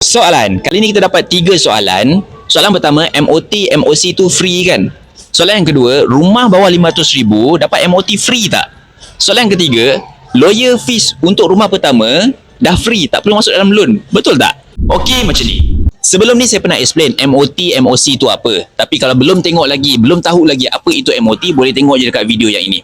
Soalan, kali ni kita dapat 3 soalan. Soalan pertama, MOT, MOC tu free kan? Soalan yang kedua, rumah bawah 500,000 dapat MOT free tak? Soalan yang ketiga, lawyer fees untuk rumah pertama dah free, tak perlu masuk dalam loan. Betul tak? Okey, macam ni. Sebelum ni saya pernah explain MOT, MOC tu apa. Tapi kalau belum tengok lagi, belum tahu lagi apa itu MOT, boleh tengok je dekat video yang ini.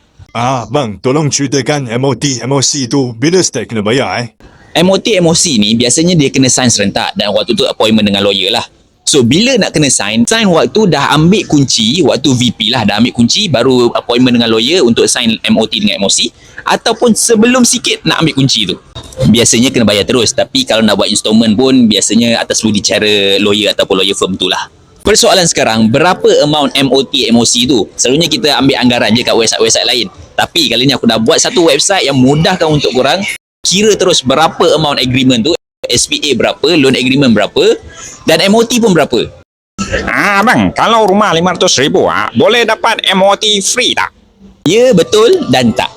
Bang, tolong ceritakan MOT, MOC tu bila start kena bayar MOT, MOC ni biasanya dia kena sign serentak dan waktu tu appointment dengan lawyer lah. So, bila nak kena sign waktu dah ambil kunci, waktu VP lah dah ambil kunci, baru appointment dengan lawyer untuk sign MOT dengan MOC, ataupun sebelum sikit nak ambil kunci tu. Biasanya kena bayar terus, tapi kalau nak buat installment pun biasanya atas budi cara lawyer ataupun lawyer firm tu lah. Persoalan sekarang, berapa amount MOT, MOC tu? Selalunya kita ambil anggaran je kat website-website lain. Tapi kali ni aku dah buat satu website yang mudahkan untuk korang kira terus berapa amount agreement tu, SPA berapa, loan agreement berapa, dan MOT pun berapa. Bang, kalau rumah 500,000 boleh dapat MOT free tak? Ya, betul dan tak.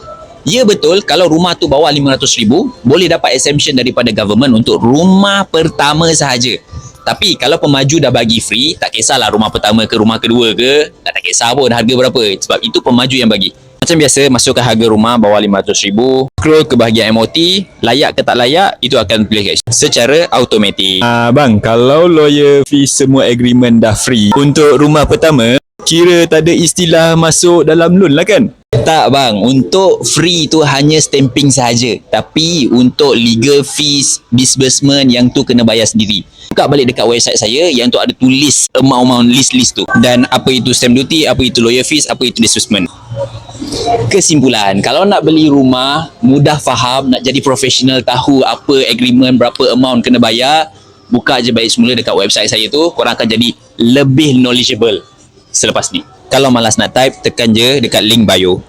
Ya, betul, kalau rumah tu bawah 500,000 boleh dapat exemption daripada government untuk rumah pertama sahaja. Tapi kalau pemaju dah bagi free, tak kisahlah rumah pertama ke rumah kedua ke, tak kisah pun harga berapa, sebab itu pemaju yang bagi. Macam biasa, masukkan harga rumah bawah 500,000, scroll ke bahagian MOT, layak ke tak layak, itu akan pilih secara automatik. Bang, kalau lawyer fee semua agreement dah free untuk rumah pertama, kira tak ada istilah masuk dalam loan lah kan? Tak bang, untuk free tu hanya stamping sahaja. Tapi untuk legal fees, disbursement yang tu kena bayar sendiri. Buka balik dekat website saya yang tu ada tulis amount list tu. Dan apa itu stamp duty, apa itu lawyer fees, apa itu disbursement. Kesimpulan, kalau nak beli rumah, mudah faham, nak jadi profesional, tahu apa agreement, berapa amount kena bayar, buka je baik semula dekat website saya tu, korang akan jadi lebih knowledgeable selepas ni. Kalau malas nak type, tekan je dekat link bio.